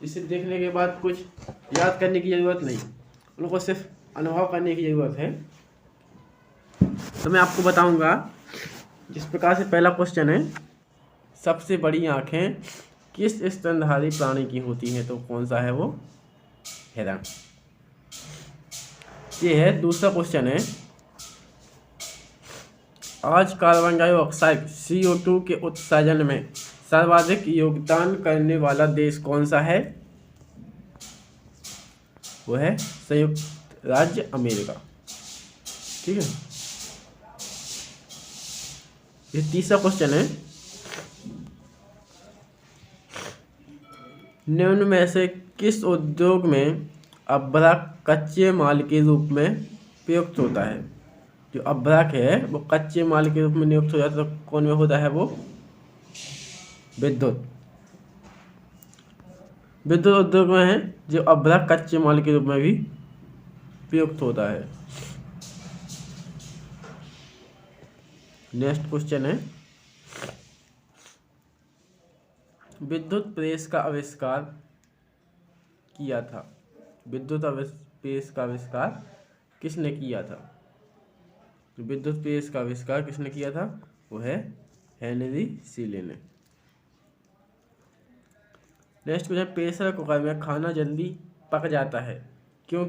इसे देखने के बाद कुछ याद करने की ज़रूरत नहीं, उनको सिर्फ अनुभव करने की ज़रूरत है। तो मैं आपको बताऊंगा जिस प्रकार से पहला क्वेश्चन है, सबसे बड़ी आंखें किस स्तनधारी प्राणी की होती हैं? तो कौन सा है वो? हिरण। ये है। दूसरा क्वेश्चन है, आज कार्बन डाइऑक्साइड CO2 के उत्सर्जन में सर्वाधिक योगदान करने वाला देश कौन सा है? वो है संयुक्त राज्य अमेरिका। ठीक है। ये तीसरा क्वेश्चन है, निम्न में से किस उद्योग में अभ्रक कच्चे माल के रूप में प्रयुक्त होता है? जो अभ्रक है वो कच्चे माल के रूप में नियुक्त हो जाता है, तो कौन में होता है वो? विद्युत उद्योग में है जो अभ्रक कच्चे माल के रूप में भी प्रयुक्त होता है। नेक्स्ट क्वेश्चन है, विद्युत प्रेस का आविष्कार किया था? विद्युत प्रेस का आविष्कार किसने किया था? विद्युत प्रेस का आविष्कार किसने किया था? वो है हेनरी सीले ने। नेक्स्ट क्वेश्चन, प्रेशर कुकर में खाना जल्दी पक जाता है क्यों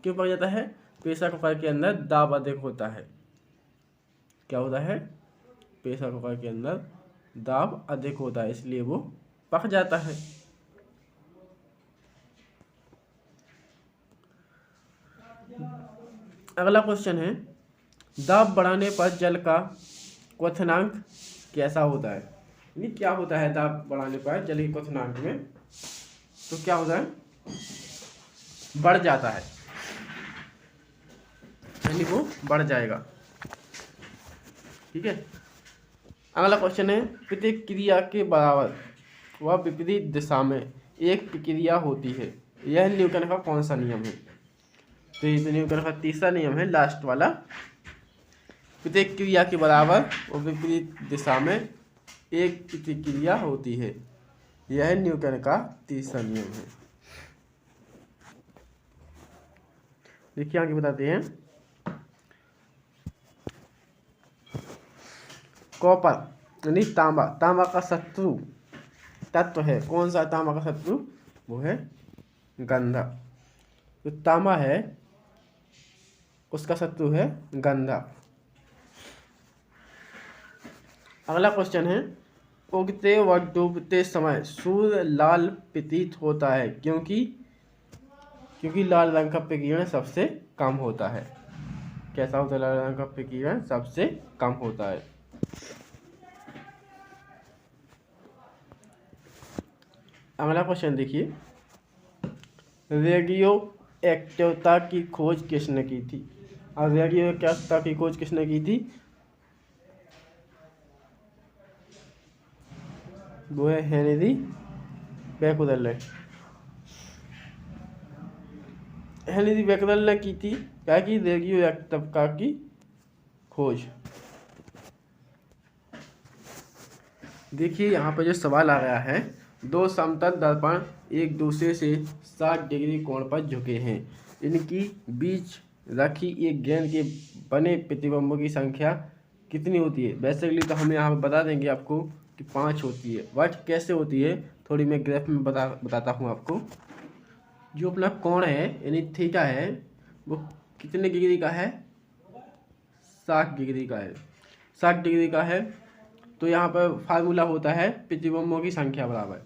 पक जाता है? प्रेशर कुकर के अंदर दाब अधिक होता है। क्या होता है? प्रेशर कुकर के अंदर दाब अधिक होता है, इसलिए वो पक जाता है। अगला क्वेश्चन है, दाब बढ़ाने पर जल का क्वथनांक कैसा होता है? यानी क्या होता है दाब बढ़ाने पर जल के क्वथनांक में? तो क्या होता है? बढ़ जाता है, यानी वो बढ़ जाएगा। ठीक है। अगला क्वेश्चन है, प्रतिक्रिया के बराबर व विपरीत दिशा में एक प्रक्रिया होती है, यह न्यूटन का कौन सा नियम है? तो ये न्यूटन का तीसरा नियम है, लास्ट वाला। प्रतिक्रिया के बराबर और विपरीत दिशा में एक प्रतिक्रिया होती है, यह न्यूटन का तीसरा नियम है। देखिए आगे बताते हैं, कॉपर यानी तांबा का शत्रु तत्व है। कौन सा तांबा का शत्रु? वो है गंधक। जो तांबा है उसका शत्रु है गंधक। अगला क्वेश्चन है, उगते व डूबते समय सूर्य लाल प्रतीत होता है क्योंकि लाल रंग का प्रकीर्णन सबसे कम होता है। कैसा होता है? लाल रंग का प्रकीर्णन सबसे कम होता है। अगला क्वेश्चन देखिए, रेडियो एक्टिवता की खोज किसने की थी? और रेडियो एक्टिवता की खोज किसने की थी? वो है हेनरी बैक्यूरेल ने। हेनरी बैक्यूरेल ने की थी क्या की? रेडियो एक्टिवता की खोज। देखिए यहाँ पर जो सवाल आ रहा है, दो समतल दर्पण एक दूसरे से 60 डिग्री कोण पर झुके हैं, इनकी बीच रखी एक गेंद के बने प्रतिबिंबों की संख्या कितनी होती है? बेसिकली तो हम यहाँ पर बता देंगे आपको कि 5 होती है। बट कैसे होती है थोड़ी मैं ग्राफ में बताता हूँ आपको। जो अपना कोण है यानी थीटा है वो कितने डिग्री का है? 60 डिग्री का है। 60 डिग्री का है तो यहाँ पर फार्मूला होता है प्रतिबिंबों की संख्या बराबर।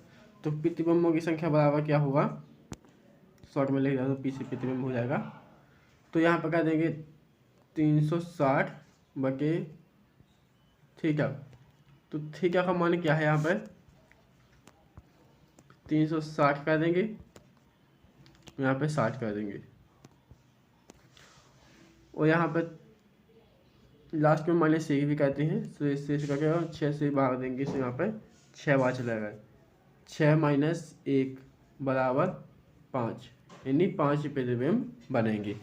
तो प्रतिबिंबों की संख्या बराबर क्या होगा? शॉर्ट में लिख दिया तो पीछे प्रतिबिंब हो जाएगा। तो यहाँ पर कर देंगे 360 बटे थीटा। तो थीटा का मान क्या है? यहाँ पर 360 कर देंगे, यहाँ पे 60 कर देंगे, और यहाँ पर लास्ट में -6 भी कहते हैं। तो इससे इसका क्या होगा? 6 से भाग देंगे, तो यहाँ पर 6 बार चलेगा। 6 - 1 बराबर 5, यानी 5 प्रतिबिंब बनेंगे।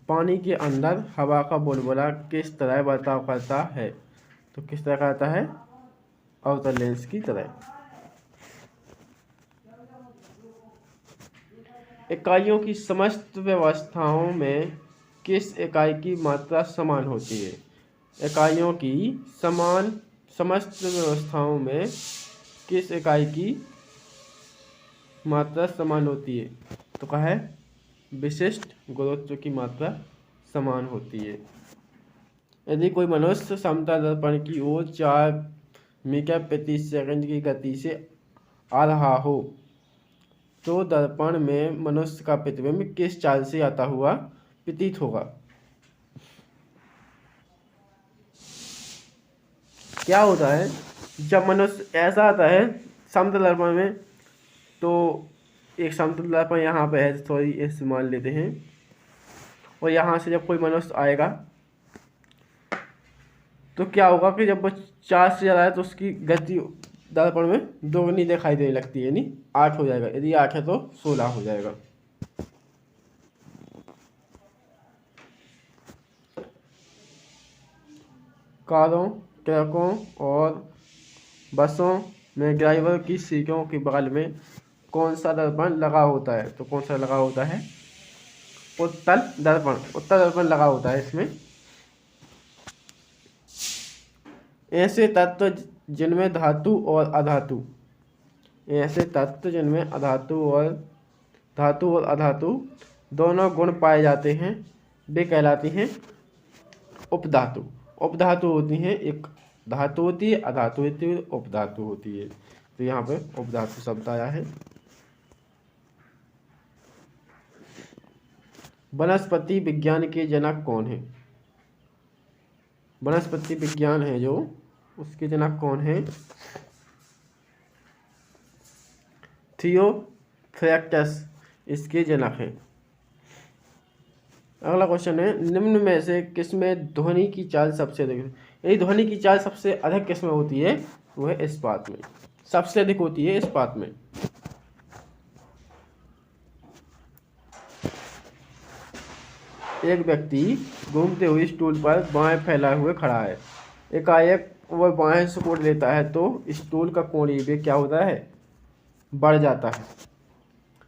पानी के अंदर हवा का बुलबुला किस तरह बर्ताव करता है? तो किस तरह करता है? अवतल लेंस की तरह। इकाइयों की समस्त व्यवस्थाओं में किस इकाई की मात्रा समान होती है? इकाइयों की समस्त व्यवस्थाओं में किस इकाई की मात्रा समान होती है? तो कहा है विशिष्ट गुरुत्व की मात्रा समान होती है। यदि कोई मनुष्य समतल दर्पण की ओर 4 मीटर प्रति सेकंड की गति से आ रहा हो तो दर्पण में मनुष्य का प्रतिबिंब किस चाल से आता हुआ प्रतीत होगा? क्या होता है जब मनुष्य ऐसा आता है समतल दर्पण में, तो एक समतल दर्पण यहाँ पे है, थोड़ी ऐसे मान लेते हैं, और यहाँ से जब कोई मनुष्य आएगा तो क्या होगा कि जब वो 4 से ज़्यादा है तो उसकी गति दर्पण में दोगुनी दिखाई देने लगती है, यानी 8 हो जाएगा। यदि 8 है तो 16 हो जाएगा। कारों, ट्रकों और बसों में ड्राइवर की सीटों के बगल में कौन सा दर्पण लगा होता है? तो कौन सा लगा होता है? उत्तल दर्पण लगा होता है इसमें। ऐसे तत्व जिनमें धातु और अधातु दोनों गुण पाए जाते हैं वे कहलाती हैं उपधातु। उपधातु होती हैं, एक धातु होती है, अधातु होती है, उपधातु होती है। तो यहाँ पे उपधातु शब्द आया है। वनस्पति विज्ञान के जनक कौन है? वनस्पति विज्ञान है जो, उसके जनक कौन है? थियोफ्रैक्टस इसके जनक हैं। अगला क्वेश्चन है, निम्न में से किसमें ध्वनि की चाल सबसे अधिक? यदि ध्वनि की चाल सबसे अधिक किसमें होती है? वो है इस्पात में, सबसे अधिक होती है इस्पात में। एक व्यक्ति घूमते हुए स्टूल पर बाएं फैलाए हुए खड़ा है। एकाएक वह बाएं सिकोड़ लेता है तो स्टूल का कोणीय वेग क्या होता है? बढ़ जाता है।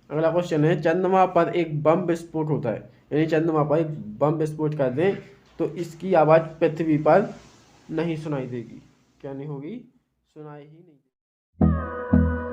अगला क्वेश्चन है, चंद्रमा पर एक बम विस्फोट होता है, यानी चंद्रमा पर एक बम विस्फोट कर दें तो इसकी आवाज़ पृथ्वी पर नहीं सुनाई देगी। क्या नहीं होगी? सुनाई ही नहीं देगी।